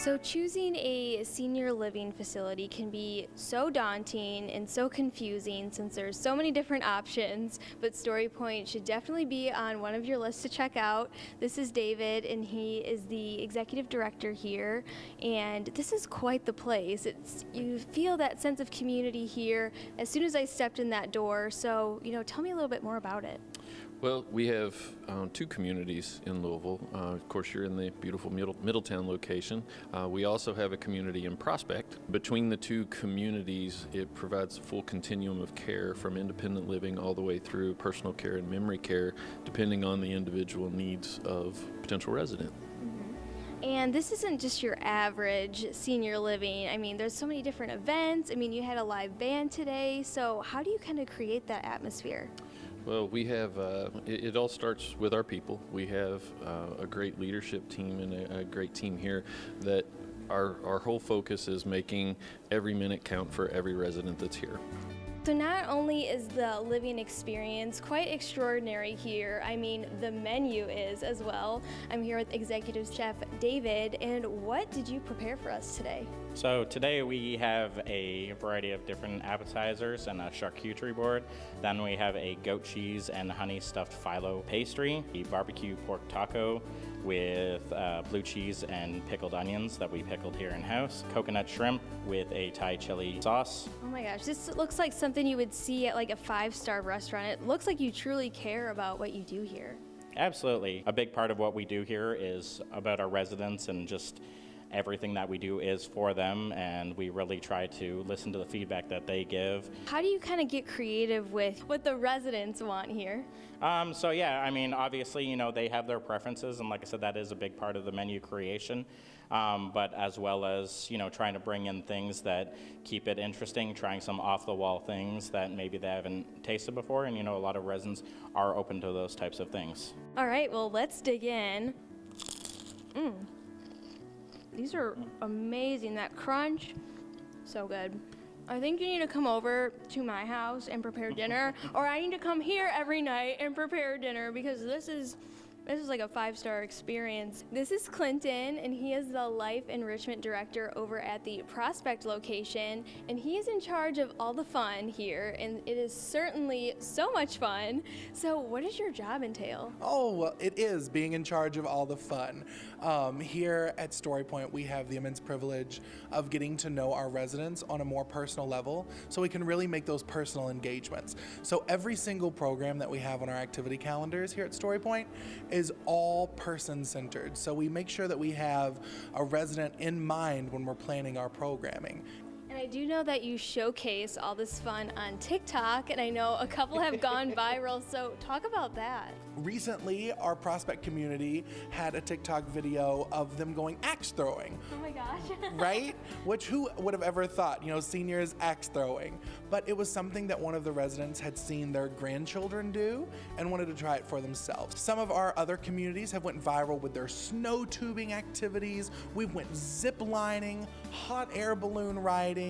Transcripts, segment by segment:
So choosing a senior living facility can be so daunting and so confusing since there's so many different options, but StoryPoint should definitely be on one of your lists to check out. This is David, and he is the executive director here, and this is quite the place. You feel that sense of community here as soon as I stepped in that door, so tell me a little bit more about it. Well, we have two communities in Louisville. Of course, you're in the beautiful Middletown location. We also have a community in Prospect. Between the two communities, it provides a full continuum of care from independent living all the way through personal care and memory care, depending on the individual needs of potential resident. And this isn't just your average senior living. I mean, there's so many different events. I mean, you had a live band today. So how do you kind of create that atmosphere? Well, we have, it all starts with our people. We have a great leadership team and a great team here that our whole focus is making every minute count for every resident that's here. So not only is the living experience quite extraordinary here, I mean, the menu is as well. I'm here with Executive Chef David, and what did you prepare for us today? So today we have a variety of different appetizers and a charcuterie board. Then we have a goat cheese and honey stuffed phyllo pastry, a barbecue pork taco with blue cheese and pickled onions that we pickled here in-house, coconut shrimp with a Thai chili sauce. Oh my gosh, this looks like something you would see at like a five-star restaurant. It looks like you truly care about what you do here. Absolutely. A big part of what we do here is about our residents, and just everything that we do is for them, and we really try to listen to the feedback that they give. How do you kind of get creative with what the residents want here? So yeah, I mean, obviously, they have their preferences, and like I said, that is a big part of the menu creation. But as well as, trying to bring in things that keep it interesting, trying some off-the-wall things that maybe they haven't tasted before, and a lot of residents are open to those types of things. All right, well, let's dig in. These are amazing. That crunch, so good. I think you need to come over to my house and prepare dinner, or I need to come here every night and prepare dinner, because this is like a five-star experience. This is Clinton, and he is the Life Enrichment Director over at the Prospect location, and he is in charge of all the fun here, and it is certainly so much fun. So what does your job entail? Oh, well, it is being in charge of all the fun. Here at StoryPoint, we have the immense privilege of getting to know our residents on a more personal level, so we can really make those personal engagements. So every single program that we have on our activity calendars here at StoryPoint is all person-centered. So we make sure that we have a resident in mind when we're planning our programming. And I do know that you showcase all this fun on TikTok, and I know a couple have gone viral, so talk about that. Recently, our Prospect community had a TikTok video of them going axe throwing. Oh my gosh. Right? Which, who would have ever thought, seniors axe throwing? But it was something that one of the residents had seen their grandchildren do and wanted to try it for themselves. Some of our other communities have went viral with their snow tubing activities. We went zip lining, hot air balloon riding.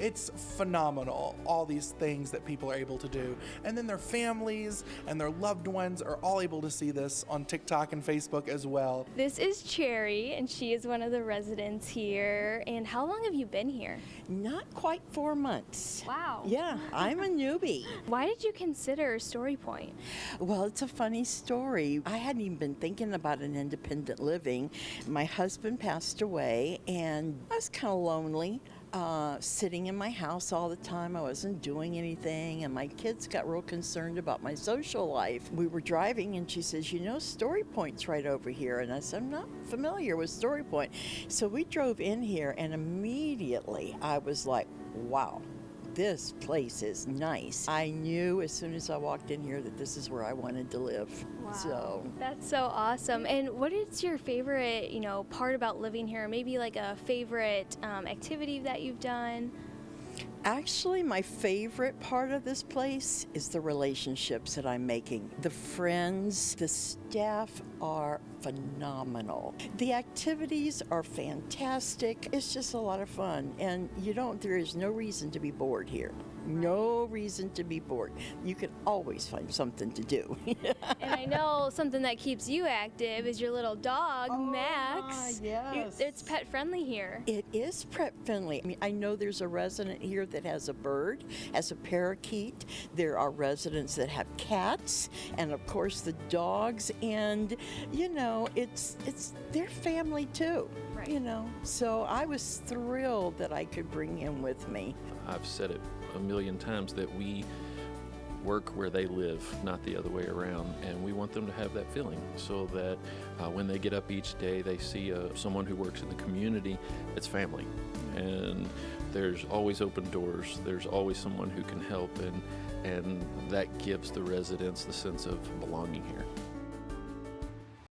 It's phenomenal, all these things that people are able to do. And then their families and their loved ones are all able to see this on TikTok and Facebook as well. This is Cherry, and she is one of the residents here. And how long have you been here? Not quite 4 months. Wow. Yeah, I'm a newbie. Why did you consider StoryPoint? Well, it's a funny story. I hadn't even been thinking about an independent living. My husband passed away, and I was kind of lonely. Sitting in my house all the time. I wasn't doing anything, and my kids got real concerned about my social life. We were driving, and she says, StoryPoint's right over here. And I said, I'm not familiar with StoryPoint. So we drove in here, and immediately I was like, wow, this place is nice. I knew as soon as I walked in here that this is where I wanted to live. Wow. So that's so awesome. And what is your favorite, part about living here? Maybe like a favorite activity that you've done? Actually, my favorite part of this place is the relationships that I'm making. The friends, the staff are phenomenal. The activities are fantastic. It's just a lot of fun, and there is no reason to be bored here. No reason to be bored. You can always find something to do. And I know something that keeps you active is your little dog, Max. yes. It's pet friendly here. It is pet friendly. I mean, I know there's a resident here that has a bird, has a parakeet. There are residents that have cats, and of course the dogs. And you know, it's their family too. Right. You know, so I was thrilled that I could bring him with me. I've said it a million times that we work where they live, not the other way around, and we want them to have that feeling so that when they get up each day, they see someone who works in the community. It's family, and there's always open doors. There's always someone who can help, and that gives the residents the sense of belonging here.